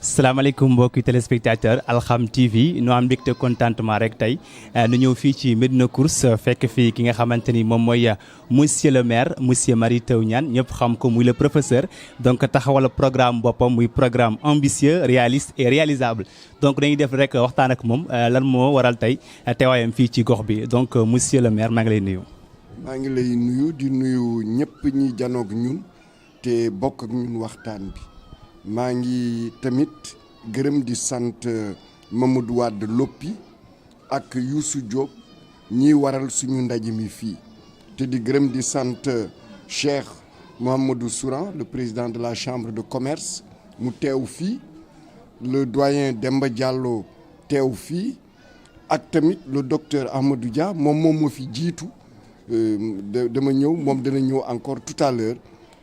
salaamaaleykum mbokki téléspectateur Alxam TV nu am mbégte contentement rek tey nu ñëw fii ci Médina Course fekk fii ki nga xamante ni moom mooy monsieur le maire monsieur Mary Teuw Niane ñëpp xam ko muy le professeur donc taxawal programme boppam muy programme ambitieux réaliste et réalisable donc dañuy def rek waxtaan ak moom lan moo waral tey teewaayam fii ci gox bi donc monsieur le maire maa ngi lay nuyu. maa ngi lay nuyu di nuyu ñëpp ñi janoog ñun te bokk ak ñun waxtaan bi. maa ngi tamit gërëm di sant Mamadou Wade Loppi ak Youssou Diop ñiy waral suñu ndaje mi fii te di gërëm di sant Cheikh Mouhamadou Souran le président de la chambre de commerce mu teew fii le doyen Demba Diallo teew fii ak tamit le docteur Ahmadou Dia moom moo fi jiitu dama ñëw moom dana ñëw encore tout à l'heure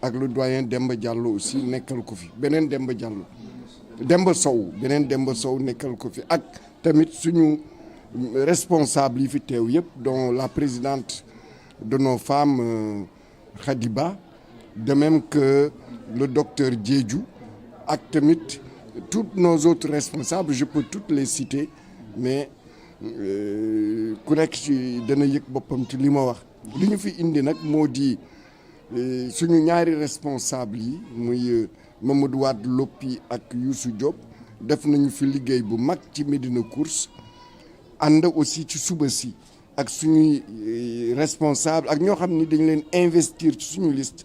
ak le doyen Demba Diallo aussi nekkal ko fi beneen Demba Diallo Demba Sow beneen Demba Sow nekkal ko fi ak tamit suñu responsable yi fi teew yëpp dont la présidente de nos femmes Khadiba de même que le docteur Diédhiou ak tamit tous nos autres responsables je peux toutes les citer mais ku nekk ci dana yëg boppam ci li ma wax li ñu fi indi nag moo di suñu ñaari responsable yi muy Mamadou Wade Loppi ak Youssou Diop def nañu fi liggéey bu mag ci Médina Course ànd aussi ci suba si ak suñuy responsable ak ñoo xam ni dañu leen investir ci suñu liste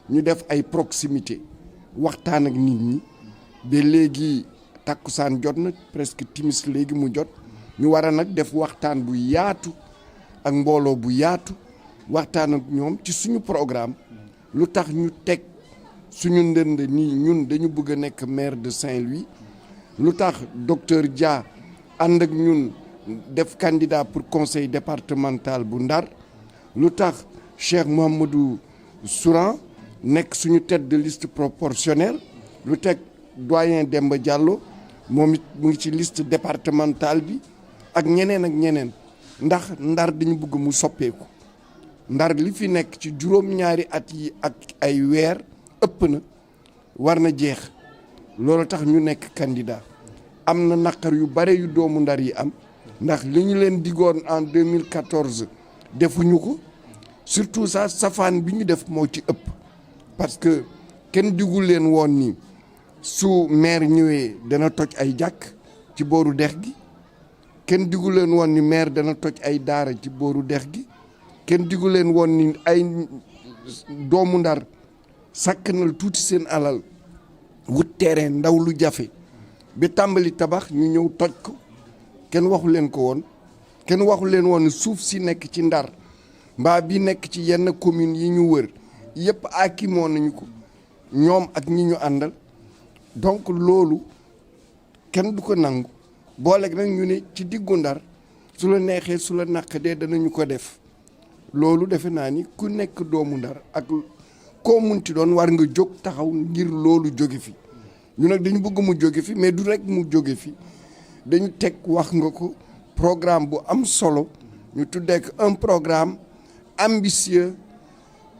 ñu def ay proximité waxtaan ak nit ñi ba léegi takkusaan jot na presque timis léegi mu jot ñu war a nag def waxtaan bu yaatu ak mbooloo bu yaatu waxtaan ak ñoom ci suñu programme lu tax ñu teg suñu ndënd nii ñun dañu bëgg a nekk maire de Saint-Louis lu tax docteur Dia ànd ak ñun def candidat pour conseil départemental bu Ndar lu tax Cheikh Mouhamadou Souran nekk suñu tête de liste proportionnelle lu teg doyen Demba Diallo moom it mu ngi ci liste départementale bi ak ñeneen ndax Ndar dañu bëgg mu soppeeku Ndar li fi nekk ci juróom-ñaari at yi ak ay weer ëpp na war na jeex loolu tax ñu nekk candidat am na naqar yu bare yu doomu Ndar yi am ndax li ñu leen digoon en 2014 defuñu ko surtout ça safaan bi ñu def moo ci ëpp parce que kenn digul leen woon ni su maire ñëwee dana toj ay jàkk ci booru dex gi kenn digul leen woon ni maire dana toj ay daara ci booru dex gi kenn digu leen woon ni ay doomu Ndar sakkanal tuuti seen alal wut terrain ndaw lu jafe ba tàmbali tabax ñu ñëw toj ko kenn waxu leen ko woon kenn waxu leen woon suuf si nekk ci Ndar mbaa bi nekk ci yenn communes yi ñu wër yëpp aakimoo nañu ko ñoom ak ñi ñu àndal donc loolu kenn du ko nangu booleeg nag ñu ne ci diggu Ndar su la neexee su la naqadee danañu ko def loolu defe naa ni ku nekk doomu Ndar ak koo munti doon war nga jóg taxaw ngir loolu jóge fi ñu nag dañu bëgg mu jóge fi mais du rek mu jóge fi dañu teg wax nga ko programme bu am solo ñu tuddee ko un programme ambitieux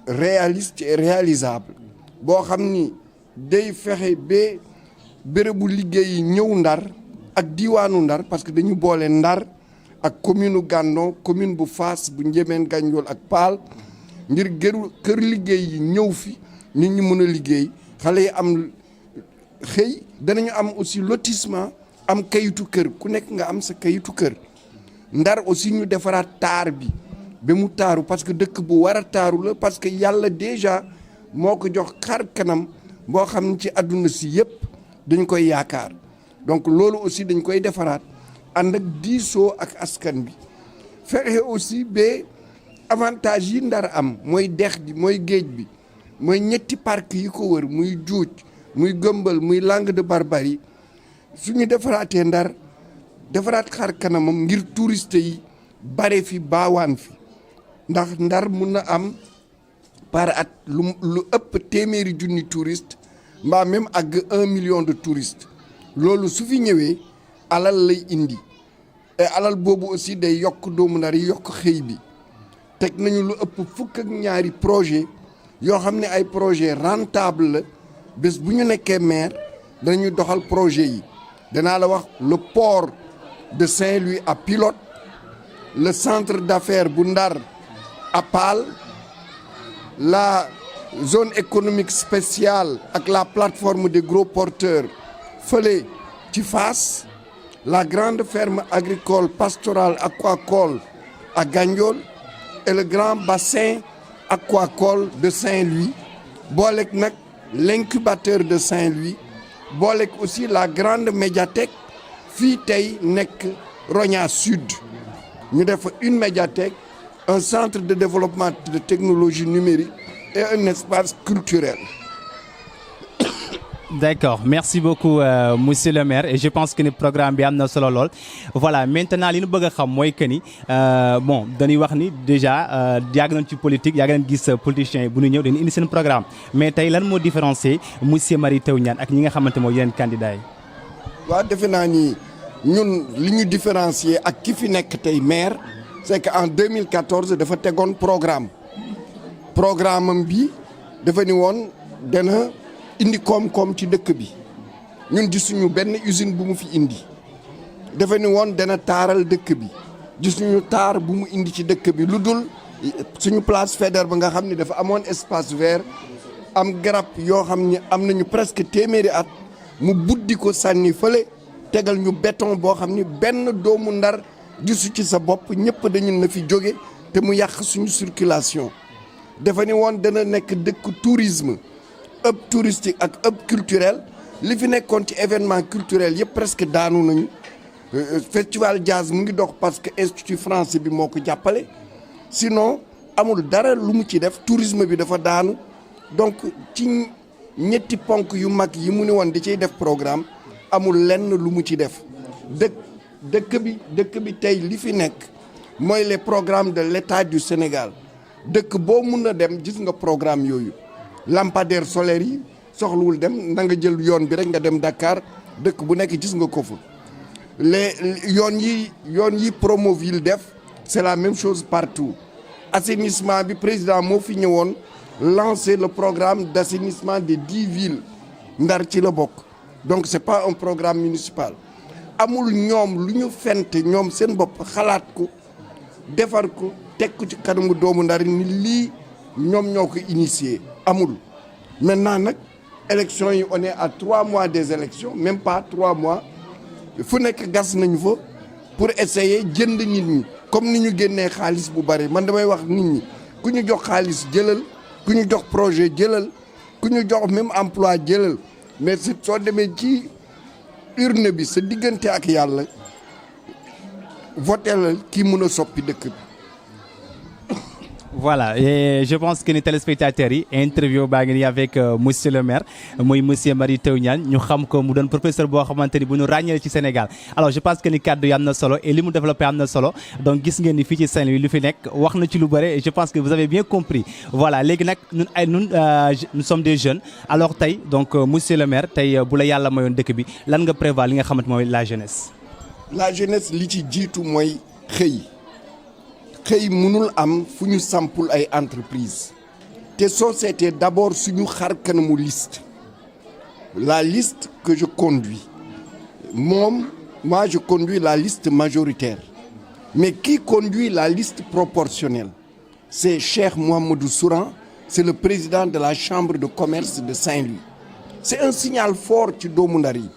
réaliste et réalisable boo xam ni day fexe ba bérébu liggéey yi ñëw Ndar ak diwaanu Ndar parce que dañu boole Ndar ak commune Gandon commune bu Fass bu Ndiémène Gandiol ak Paal ngir kër liggéey yi ñëw fi nit ñi mën a liggéey xale yi am xëy danañu am aussi lotissement am kayitu kër ku nekk nga am sa kayitu kër Ndar aussi ñu defaraat taar bi ba mu taaru parce que dëkk bu war a taaru la parce que yàlla déjà moo ko jox xar kanam boo xam ne ci àdduna si yëpp dañ koy yaakaar donc loolu aussi dañ koy defaraat ànd ak diisoo ak askan bi fexe aussi ba avantage yi Ndar am mooy dex gi mooy géej bi mooy ñetti parc yi ko wër muy Juuj muy Gëmbal muy Langue de Barbarie suñu defaraatee Ndar defaraat xar kanamam ngir touriste yi bare fi baawaan fi ndax Ndar mun na am par at lu ëpp téeméeri junni touriste mbaa même àgg 1 million de touristes loolu su fi ñëwee alal lay indi et alal boobu aussi day yokk doomu Ndar yi yokk xëy bi teg nañu lu ëpp fukk ak ñaari projet yoo xam ne ay projet rentable la bés bu ñu nekkee maire danañu doxal projet yi danaa la wax le port de Saint-Louis à Pilote, le centre d'affaires bu Ndar à Paal, la zone économique spéciale ak la plateforme des gros porteurs fële ci Fass, la grande ferme agricole pastorale aquacole à Gandiol et le grand bassin aquacole de Saint-Louis, boolek nag l'incubateur de Saint-Louis, boolek aussi la grande médiathèque fii tey nekk Rogna Sud. ñu def une médiathèque, un centre de développement de technologie numérique et un espace culturel. D'accord, merci beaucoup monsieur le maire, et je pense que le programme bi am na solo lool. Voilà, maintenant li ñu bëgg a xam mooy que ni bon dañuy wax ni déjà yàgg nañ ci politique, yàgg nañ gis politiciens yi bu ñu ñëw dañuy indi seen programme, mais tey lan moo différencier monsieur Mary Teuw Niane ak ñi nga xamante mooy yeneen candidats yi. waaw defe naa ni ñun li ñu différencier ak ki fi nekk tey maire, c'est que en 2014 dafa tegoon programme am bi dafa ni woon dana indi koom-koom ci dëkk bi. ñun gisuñu benn usine bu mu fi indi. dafa ni woon dana taaral dëkk bi gisuñu taar bu mu indi ci dëkk bi lu dul suñu place Faidherbe ba nga xam ni dafa amoon espace vert, am garab yoo xam ni am nañu presque téeméeri at mu buddi ko sànni fële tegal ñu béton boo xam ni benn doomu Ndar gisu ci sa bopp, ñëpp dañu na fi jóge te mu yàq suñu circulation. dafa ni woon dana nekk dëkk tourisme, hub touristique ak hub culturel. li fi nekkoon ci événement culturel yëpp presque daanu nañu. festival jazz mu ngi dox parce que institut français bi moo ko jàppale, sinon amul dara lu mu ci def. tourisme bi dafa daanu. donc ci ñetti ponk yu mag yi mu ni woon di ciy def programme amul lenn lu mu ci def. dëkk bi tey li fi nekk mooy les programmes de l'État du Sénégal. dëkk boo mun a dem gis nga programme yooyu. lampadaire solaire yi soxlawul dem na nga jël yoon bi rek nga dem Dakar, dëkk bu nekk gis nga ko fa. yoon yi Promoville def c'est la même chose partout. assainissement bi président moo fi ñëwoon lancer le programme d'assainissement des 10 villes. Ndar ci la bokk. donc c'est pas un programme municipal. amul ñoom lu ñu fent ñoom seen bopp xalaat ko defar ko teg ko ci kanamu doomu Ndar ni lii ñoom ñoo ko initié amul. maintenant nag élection yi on est à 3 mois des élections, même pas 3 mois fu nekk gas nañu fa pour essayer jënd nit ñi comme ni ñu génnee xaalis bu bari. man damay wax nit ñi ku ñu jox xaalis jëlal, ku ñu jox projet jëlal, ku ñu jox même emploi jëlal, mais soo demee ci urne bi sa diggante ak yàlla votel kii mën a soppi dëkk bi. Voilà, et je pense que les téléspectateurs yi interview baa ngi nii avec monsieur le maire muy monsieur Mary Teuw Niane, ñu xam ko mu doon professeur boo xamante ni bu ñu ràññee ci Sénégal. alors je pense que ni kàddu yi am na solo et li mu développé am na solo, donc gis ngeen ni fii ci Saint-Louis lu fi nekk wax na ci lu bëre et je pense que vous avez bien compris. voilà léegi nag nous sommes des jeunes. alors tey donc monsieur le maire tey bu la yàlla mayoon dëkk bi lan nga prévoir li nga xamante mooy la jeunesse. la jeunesse li ci jiitu mooy xëy mënul am fu ñu sampul ay entreprise te société d'abord suñu xar kanamu liste. la liste que je conduis moi je conduis la liste majoritaire, mais qui conduit la liste proportionnelle c'est Cheikh Mouhamadou Souran, c'est le président de la chambre de commerce de Saint-Louis. c'est un signal fort ci doomu Ndar yi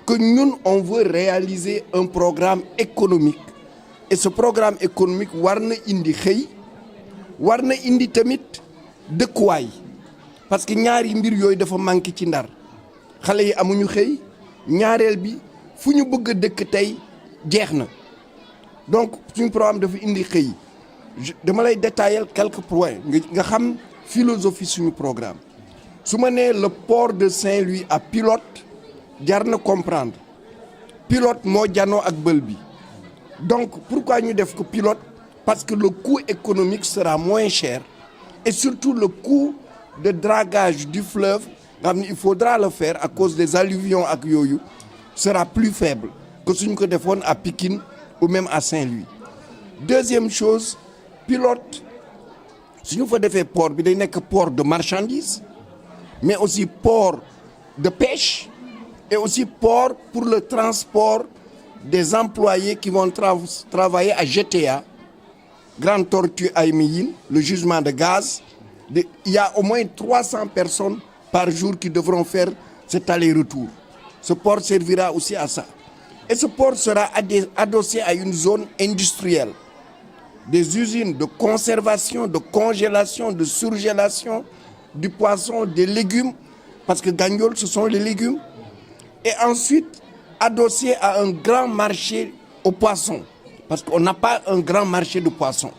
que ñun on veut réaliser un programme économique. et ce programme économique war na indi xëy, war na indi tamit dëkkuwaay, parce que ñaari mbir yooyu dafa manqué ci Ndar. xale yi amuñu xëy, ñaareel bi fu ñu bëgg a dëkk tey jeex na. donc suñu programme dafa indi xëy. dama lay détailler quelques points nga xam philosophie suñu programme. su ma nee le port de Saint-Louis à Pilote jar na comprendre. Pilote moo janoo ak bël bi. donc pourquoi ñu def ko Pilote? parce que le coût économique sera moins cher et surtout le coût de dragage du fleuve, il faudra le faire à cause des alluvions ak yooyu, sera plus faible que suñ ko defoon à Pikine ou même à Saint-Louis. deuxième chose, Pilote suñu fa defee port bi day nekk port de marchandises mais aussi port de pêche et aussi port pour le transport des employés qui vont travailler à GTA, Grande Tortue à Émile, le jugement de gaz. Il y a au moins 300 personnes par jour qui devront faire cet aller-retour. Ce port servira aussi à ça. Et ce port sera adossé à une zone industrielle. Des usines de conservation, de congélation, de surgélation du poisson, des légumes, parce que Gandiol, ce sont les légumes. Et ensuite, adossé à un grand marché aux poissons, parce qu'on n'a pas un grand marché de poissons.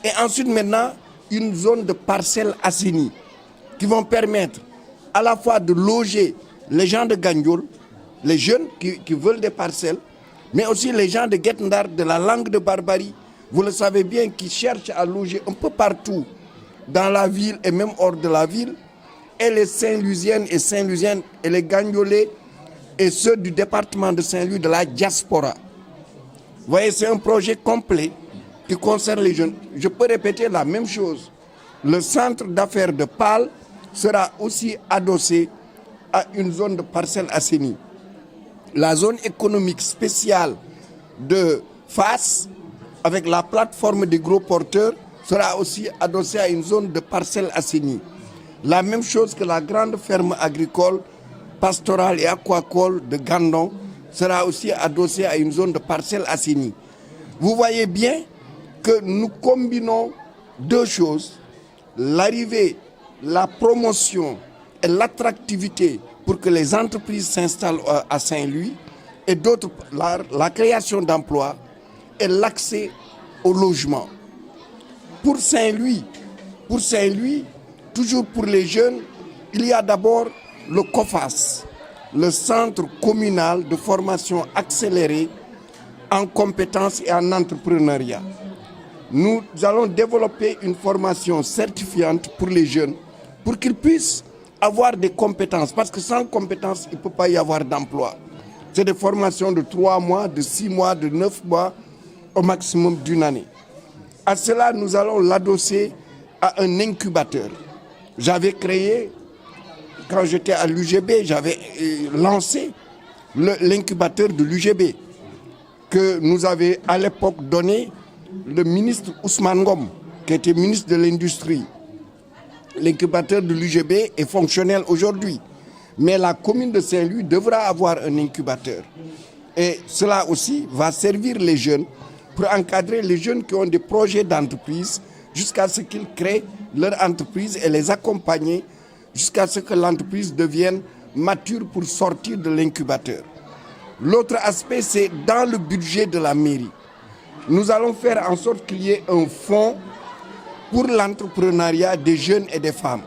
Et ensuite, maintenant, une zone de parcelles assainies qui vont permettre à la fois de loger les gens de Gandiol, les jeunes qui veulent des parcelles, mais aussi les gens de Guet-Ndar, de la langue de Barbarie, vous le savez bien, qui cherchent à loger un peu partout dans la ville et même hors de la ville, et les Saint-Louisiennes et Saint-Louisiennes et les Gandiolais et ceux du département de Saint-Louis de la diaspora. Vous voyez, c'est un projet complet qui concerne les jeunes. Je peux répéter la même chose. Le centre d'affaires de Pâle sera aussi adossé à une zone de parcelles assainies. La zone économique spéciale de Fass, avec la plateforme des gros porteurs, sera aussi adossée à une zone de parcelles assainies. La même chose que la grande ferme agricole, pastorale et aquacole de Gandon sera aussi adossée à une zone de parcelles assainies. Vous voyez bien que nous combinons deux choses, l'arrivée, la promotion et l'attractivité pour que les entreprises s'installent à Saint-Louis, et d'autre part, la création d'emplois et l'accès au logement. Pour Saint-Louis, toujours pour les jeunes, il y a d'abord le COFAS, le Centre communal de formation accélérée en compétences et en entrepreneuriat. Nous allons développer une formation certifiante pour les jeunes, pour qu'ils puissent avoir des compétences, parce que sans compétences, il ne peut pas y avoir d'emploi. C'est des formations de 3 mois, de 6 mois, de 9 mois, au maximum d'une année. À cela, nous allons l'adosser à un incubateur. J'avais créé, quand j'étais à l'UGB, j'avais lancé l'incubateur de l'UGB que nous avait à l'époque donné le ministre Ousmane Ngom, qui était ministre de l'Industrie. L'incubateur de l'UGB est fonctionnel aujourd'hui, mais la commune de Saint-Louis devra avoir un incubateur. Et cela aussi va servir les jeunes pour encadrer les jeunes qui ont des projets d'entreprise jusqu'à ce qu'ils créent leur entreprise et les accompagner jusqu'à ce que l'entreprise devienne mature pour sortir de l'incubateur. L'autre aspect, c'est dans le budget de la mairie. Nous allons faire en sorte qu'il y ait un fonds pour l'entrepreneuriat des jeunes et des femmes.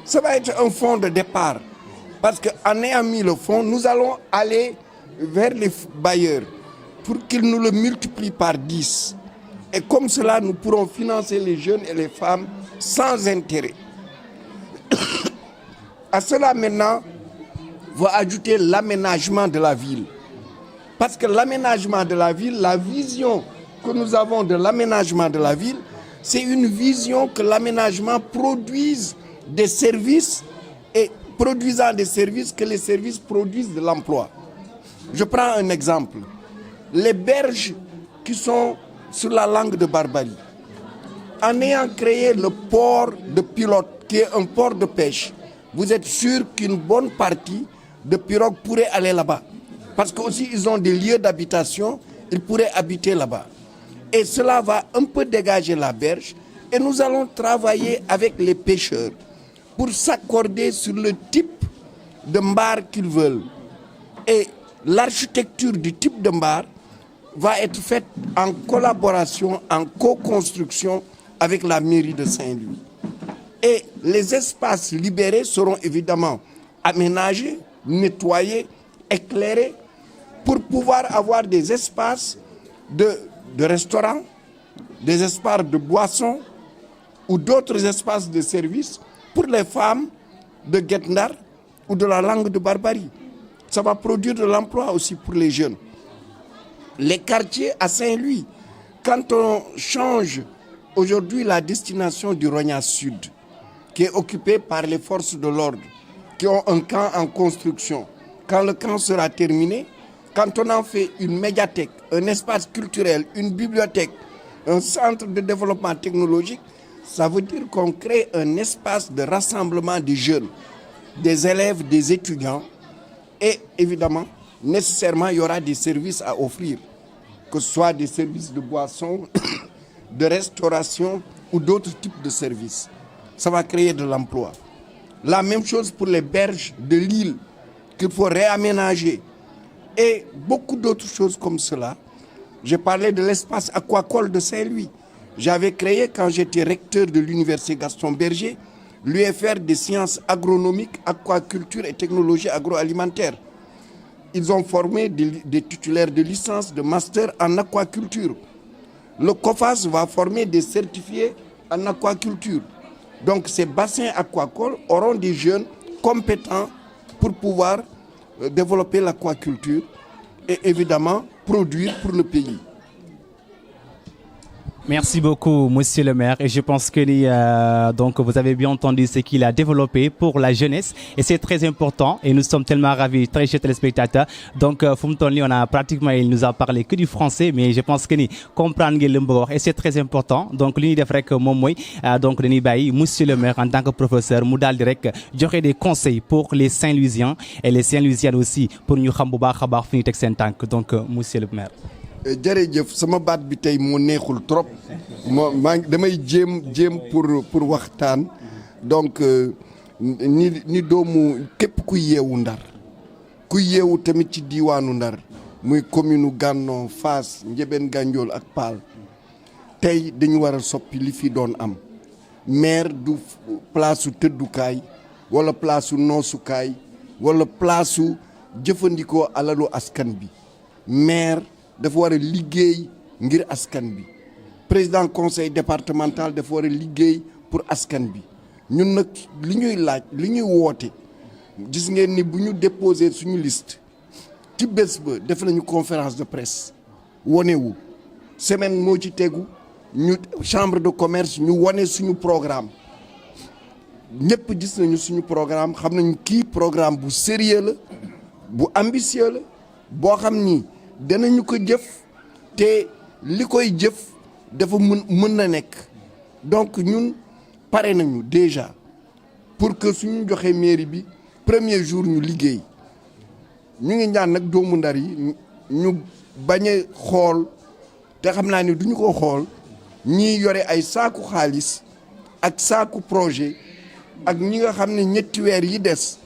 Ça va être un fonds de départ, parce qu'en ayant mis le fonds, nous allons aller vers les bailleurs pour qu'ils nous le multiplient par 10. Et comme cela, nous pourrons financer les jeunes et les femmes sans intérêt. À cela maintenant, va ajouter l'aménagement de la ville. Parce que l'aménagement de la ville, la vision que nous avons de l'aménagement de la ville, c'est une vision que l'aménagement produise des services et produisant des services, que les services produisent de l'emploi. Je prends un exemple. Les berges qui sont sur la langue de Barbarie. En ayant créé le port de Pilote, qui est un port de pêche, vous êtes sûr qu'une bonne partie de pirogues pourrait aller là-bas. Parce qu'aussi, ils ont des lieux d'habitation, ils pourraient habiter là-bas. Et cela va un peu dégager la berge. Et nous allons travailler avec les pêcheurs pour s'accorder sur le type de mbar qu'ils veulent. Et l'architecture du type de mbar va être faite en collaboration, en co-construction avec la mairie de Saint-Louis. Et les espaces libérés seront évidemment aménagés, nettoyés, éclairés, pour pouvoir avoir des espaces de restaurants, des espaces de boissons ou d'autres espaces de services pour les femmes de Guet-Ndar ou de la langue de Barbarie. Ça va produire de l'emploi aussi pour les jeunes. Les quartiers à Saint-Louis, quand on change aujourd'hui la destination du Rogna Sud, qui est occupée par les forces de l'ordre, qui ont un camp en construction, quand le camp sera terminé, quand on en fait une médiathèque, un espace culturel, une bibliothèque, un centre de développement technologique, ça veut dire qu'on crée un espace de rassemblement des jeunes, des élèves, des étudiants. Et évidemment, nécessairement, il y aura des services à offrir, que ce soit des services de boissons, de restauration ou d'autres types de services. Ça va créer de l'emploi. La même chose pour les berges de l'île qu'il faut réaménager. Et beaucoup d'autres choses comme cela. J'ai parlé de l'espace aquacole de Saint-Louis. J'avais créé, quand j'étais recteur de l'université Gaston Berger, l'UFR des sciences agronomiques, aquaculture et technologie agroalimentaire. Ils ont formé des titulaires de licence, de master en aquaculture. Le COFAS va former des certifiés en aquaculture. Donc ces bassins aquacoles auront des jeunes compétents pour pouvoir développer l'aquaculture et évidemment produire pour le pays. Merci beaucoup, monsieur le maire. Et je pense que donc vous avez bien entendu ce qu'il a développé pour la jeunesse. Et c'est très important. Et nous sommes tellement ravis, très chers téléspectateurs. Donc, Fumtoni, on a pratiquement, il nous a parlé que du français, mais je pense que ni comprendre le mbor et c'est très important. Donc, l'unité de que moi, donc, Denis Baye, monsieur le maire, en tant que professeur, Moudal direct, j'aurai des conseils pour les Saint-Louisiens et les Saint-Louisiennes aussi pour nous khambouba khabar fini tek sen tank. Donc, monsieur le maire. jërëjëf sama baat bi tey moo neexul trop maa damay jéem pour waxtaan donc ni doomu képp ku yeewu Ndar ku yeewu tamit ci diiwaanu Ndar muy commune Gànno Fass Ndiébène Gandiol ak Paal tey dañu war a soppi li fi doon am maire du place su tëddukaay wala place su noosukaay wala place su jëfandikoo alalu askan bi maire dafa war a liggéey ngir askan bi président conseil départemental dafa war a liggéey pour askan bi ñun nag li ñuy laaj li ñuy woote gis ngeen ni bu ñu déposé suñu liste ci bés ba def nañu conférence de presse wonewu semaine moo ci tegu ñu chambre de commerce ñu wone suñu programme ñëpp gis nañu suñu programme xam nañu kii programme bu sérieux la bu ambitieux la boo xam ni danañu ko jëf te li koy jëf dafa mën na nekk donc ñun pare nañu déjà pour que suñu joxee mairie bi premier jour ñu liggéey ñu ngi ñaan nag doomu Ndar yi ñu bañ a xool te xam naa ni duñu ko xool ñiy yore ay saaku xaalis ak saaku projet ak ñi nga xam ne ñetti weer yi des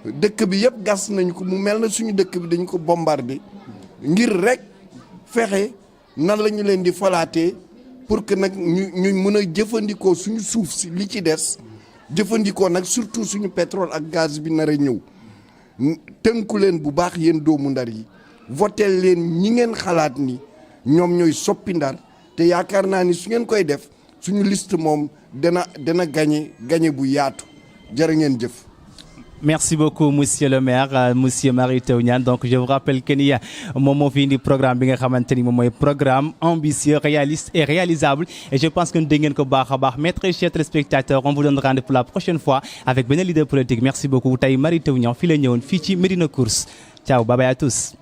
dëkk bi yëpp gas nañu ko mu mel na suñu dëkk bi dañu ko bombardé ngir rek fexe nan la ñu leen di falaatee pour que nag ñu mën a jëfandikoo suñu suuf si li ci des jëfandikoo nag surtout suñu pétrole ak gaz bi nar a ñëw tënku leen bu baax yéen doomu Ndar yi votel leen ñi ngeen xalaat ni ñoom ñooy soppi Ndar te yaakaar naa ni su ngeen koy def suñu liste moom dana gagné bu yaatu jërë ngeen jëf. Merci beaucoup, monsieur le maire, monsieur Mary Teuw Niane. Donc, je vous rappelle qu'il y a un moment fini programme, bien que programme ambitieux, réaliste et réalisable. Et je pense que nous devons que mes très chers téléspectateurs, on vous donne rendez-vous pour la prochaine fois avec ben leader politique. Merci beaucoup. Taï Mary Teuw Niane, file ñewon fi ci Médina Course. Ciao, bye bye à tous.